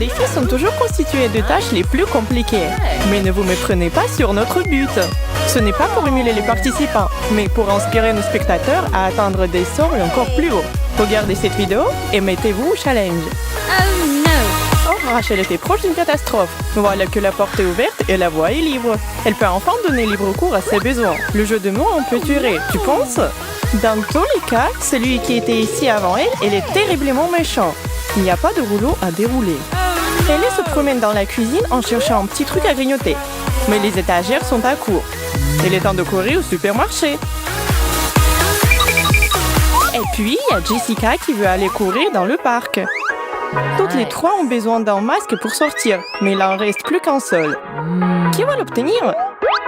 défis sont toujours constitués de tâches les plus compliquées. Mais ne vous méprenez pas sur notre but. Ce n'est pas pour émuler les participants, mais pour inspirer nos spectateurs à atteindre des sommets encore plus hauts. Regardez cette vidéo et mettez-vous au challenge. Oh no! Oh, Rachel était proche d'une catastrophe. Voilà que la porte est ouverte et la voie est libre. Elle peut enfin donner libre cours à ses besoins. Le jeu de mots en peut durer, tu penses? Dans tous les cas, celui qui était ici avant elle, elle est terriblement méchant. Il n'y a pas de rouleau à dérouler. Elle se promène dans la cuisine en cherchant un petit truc à grignoter. Mais les étagères sont à court. Il est temps de courir au supermarché. Et puis, il y a Jessica qui veut aller courir dans le parc. Toutes les trois ont besoin d'un masque pour sortir, mais il en reste plus qu'un seul. Qui va l'obtenir?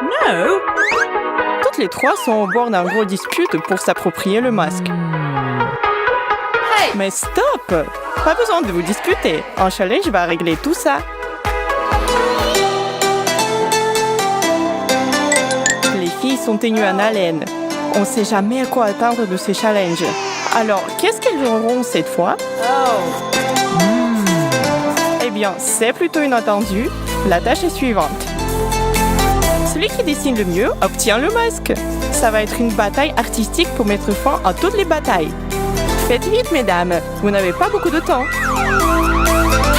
No! Toutes les trois sont au bord d'un gros dispute pour s'approprier le masque. Hey! Mais stop! Pas besoin de vous disputer. Un challenge va régler tout ça. Les filles sont tenues en haleine. On ne sait jamais à quoi attendre de ces challenges. Alors, qu'est-ce qu'elles auront cette fois? Eh bien, c'est plutôt inattendu. La tâche est suivante. Celui qui dessine le mieux obtient le masque. Ça va être une bataille artistique pour mettre fin à toutes les batailles. Faites vite, mesdames, vous n'avez pas beaucoup de temps.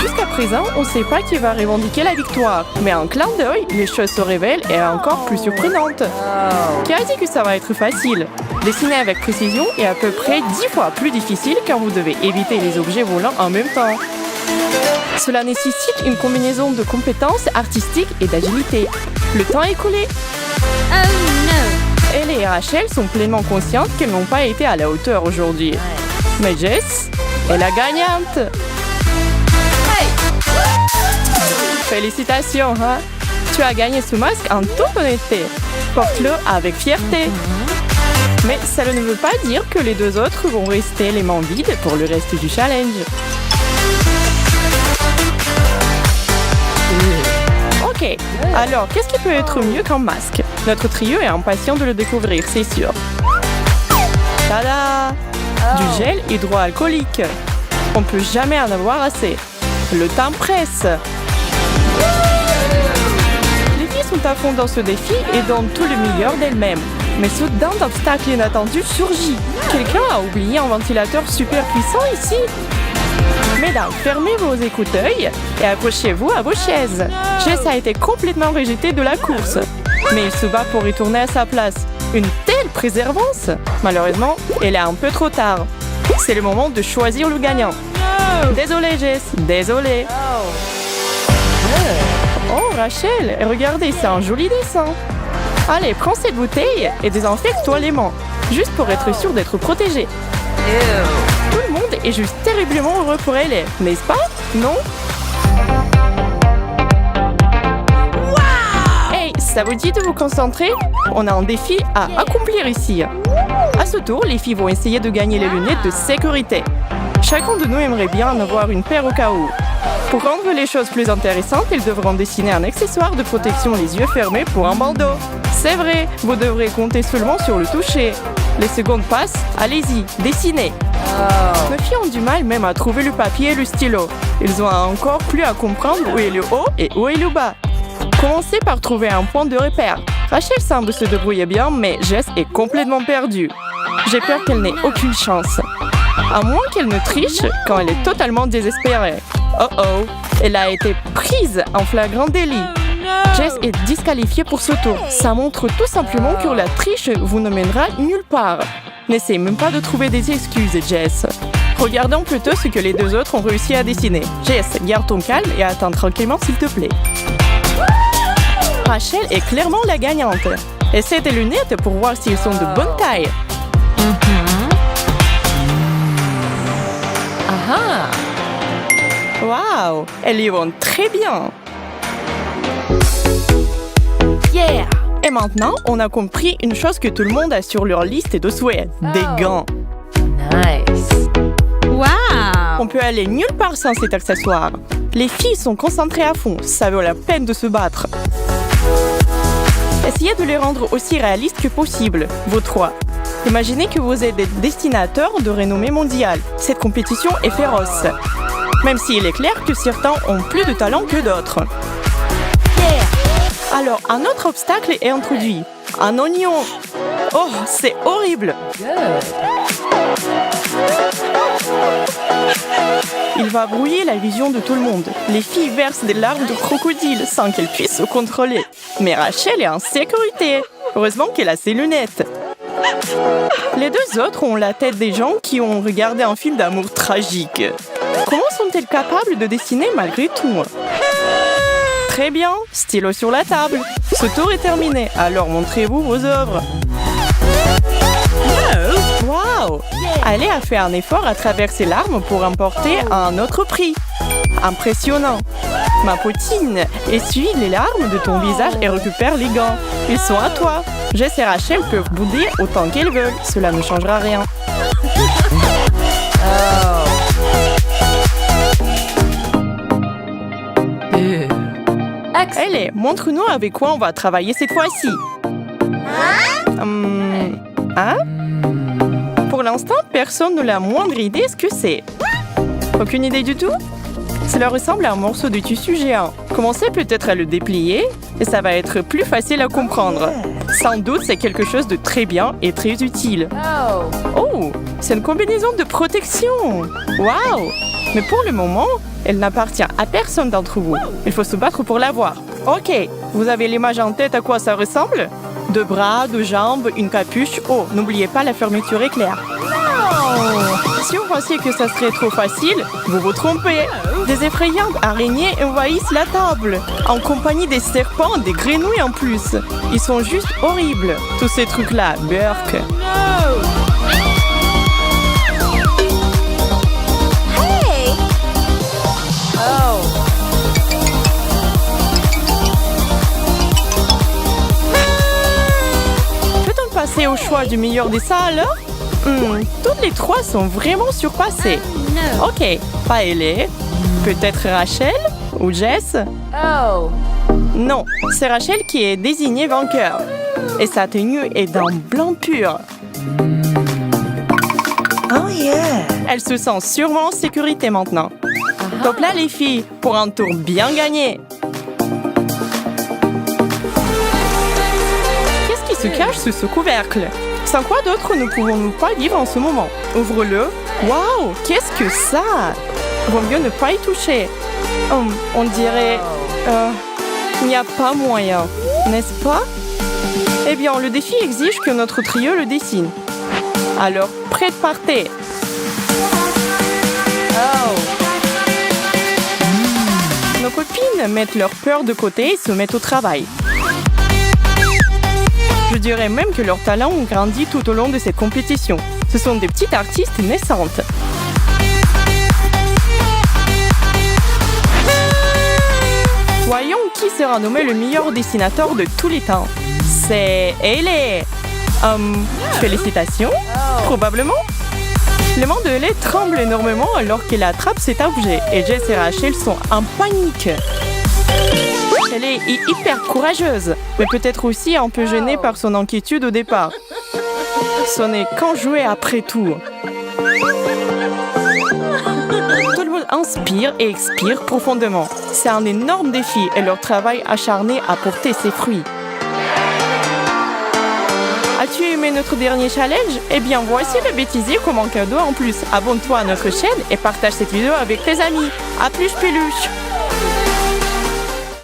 Jusqu'à présent, on ne sait pas qui va revendiquer la victoire. Mais en clin d'œil, les choses se révèlent et encore plus surprenantes. Qui a dit que ça va être facile? Dessiner avec précision est à peu près 10 fois plus difficile quand vous devez éviter les objets volants en même temps. Cela nécessite une combinaison de compétences artistiques et d'agilité. Le temps est écoulé. Oh no! Elle et Rachel sont pleinement conscientes qu'elles n'ont pas été à la hauteur aujourd'hui. Mais Jess est la gagnante. Hey! Félicitations, hein? Tu as gagné ce masque en toute honnêteté. Porte-le avec fierté. Mais ça ne veut pas dire que les deux autres vont rester les mains vides pour le reste du challenge. Ok, alors qu'est-ce qui peut être mieux qu'un masque? Notre trio est impatient de le découvrir, c'est sûr. Tada! Du gel hydroalcoolique. On peut jamais en avoir assez. Le temps presse. Les filles sont à fond dans ce défi et donnent tout le meilleur d'elles-mêmes. Mais soudain, d'obstacle inattendu surgit. Quelqu'un a oublié un ventilateur super puissant ici. Mesdames, fermez vos écouteurs et accrochez-vous à vos chaises. Jess a été complètement rejetée de la course. Mais il se bat pour retourner à sa place. Une telle préservance! Malheureusement, elle est un peu trop tard. C'est le moment de choisir le gagnant. Désolée, Jess. Désolée. Oh, Rachel, regardez, c'est un joli dessin. Allez, prends cette bouteille et désinfecte-toi les mains. Juste pour être sûr d'être protégée. Tout le monde est juste terriblement heureux pour elle, n'est-ce pas? Non? Hey, ça vous dit de vous concentrer? On a un défi à accomplir ici. À ce tour, les filles vont essayer de gagner les lunettes de sécurité. Chacun de nous aimerait bien en avoir une paire au cas où. Pour rendre les choses plus intéressantes, ils devront dessiner un accessoire de protection les yeux fermés pour un bandeau. C'est vrai, vous devrez compter seulement sur le toucher. Les secondes passent, allez-y, dessinez. Nos filles ont du mal même à trouver le papier et le stylo. Ils ont encore plus à comprendre où est le haut et où est le bas. Commencez par trouver un point de repère. Rachel semble se débrouiller bien, mais Jess est complètement perdue. J'ai peur qu'elle n'ait aucune chance. À moins qu'elle ne triche quand elle est totalement désespérée. Oh oh, elle a été prise en flagrant délit. Jess est disqualifiée pour ce tour. Ça montre tout simplement que la triche vous ne mènera nulle part. N'essaie même pas de trouver des excuses, Jess. Regardons plutôt ce que les deux autres ont réussi à dessiner. Jess, garde ton calme et attends tranquillement s'il te plaît. Rachel est clairement la gagnante. Essaie tes lunettes pour voir s'ils sont de bonne taille. Ah! Waouh! Elles y vont très bien! Yeah! Et maintenant, on a compris une chose que tout le monde a sur leur liste de souhaits. Des gants. Nice! Wow! On peut aller nulle part sans cet accessoire. Les filles sont concentrées à fond, ça vaut la peine de se battre. Essayez de les rendre aussi réalistes que possible, vous trois. Imaginez que vous êtes des dessinateurs de renommée mondiale. Cette compétition est féroce. même s'il est clair que certains ont plus de talent que d'autres. Alors, un autre obstacle est introduit. Un oignon. Oh, c'est horrible! Il va brouiller la vision de tout le monde. Les filles versent des larmes de crocodile sans qu'elles puissent se contrôler. Mais Rachel est en sécurité. Heureusement qu'elle a ses lunettes. Les deux autres ont la tête des gens qui ont regardé un film d'amour tragique. Comment sont-elles capables de dessiner malgré tout? Très bien, stylo sur la table. Ce tour est terminé, alors montrez-vous vos œuvres. Wow! Ali a fait un effort à travers ses larmes pour remporter un autre prix. Impressionnant! Ma poutine, essuie les larmes de ton visage et récupère les gants. Ils sont à toi. Jess et Rachel peuvent bouder autant qu'elles veulent. Cela ne changera rien. Allez, montre-nous avec quoi on va travailler cette fois-ci. Hein? Pour l'instant, personne n'a la moindre idée ce que c'est. Aucune idée du tout? Cela ressemble à un morceau de tissu géant. Commencez peut-être à le déplier et ça va être plus facile à comprendre. Sans doute, c'est quelque chose de très bien et très utile. Oh, c'est une combinaison de protection. Waouh! Mais pour le moment, elle n'appartient à personne d'entre vous. Il faut se battre pour l'avoir. Ok, vous avez l'image en tête à quoi ça ressemble? Deux bras, deux jambes, une capuche. Oh, n'oubliez pas la fermeture éclair. Si vous pensiez que ça serait trop facile, vous vous trompez. Des effrayantes araignées envahissent la table, en compagnie des serpents, des grenouilles en plus. Ils sont juste horribles, tous ces trucs-là, Burk. Peut-on passer au choix du meilleur dessin alors? Toutes les trois sont vraiment surpassées. Ok, pas Ellie. Peut-être Rachel ou Jess? Non, c'est Rachel qui est désignée vainqueur. Et sa tenue est d'un blanc pur. Oh yeah! Elle se sent sûrement en sécurité maintenant. Top là les filles, pour un tour bien gagné. Qu'est-ce qui se cache sous ce couvercle? Sans quoi d'autre ne pouvons-nous pas vivre en ce moment? Ouvre-le. Waouh, qu'est-ce que ça? Vaut mieux ne pas y toucher. On dirait... il n'y a pas moyen, n'est-ce pas? Eh bien, le défi exige que notre trio le dessine. Alors, prêt, partez. Nos copines mettent leur peur de côté et se mettent au travail. Je dirais même que leur talent ont grandi tout au long de cette compétition. Ce sont des petites artistes naissantes. Voyons qui sera nommé le meilleur dessinateur de tous les temps. C'est Ellie. Félicitations, probablement. Les mains de Ellie tremblent énormément alors qu'elle attrape cet objet et Jess et Rachel sont en panique. Elle est hyper courageuse, mais peut-être aussi un peu gênée par son inquiétude au départ. Ce n'est qu'en jouer après tout. Tout le monde inspire et expire profondément. C'est un énorme défi et leur travail acharné a porté ses fruits. As-tu aimé notre dernier challenge? Eh bien, voici le bêtisier comme un cadeau en plus. Abonne-toi à notre chaîne et partage cette vidéo avec tes amis. À plus, peluche!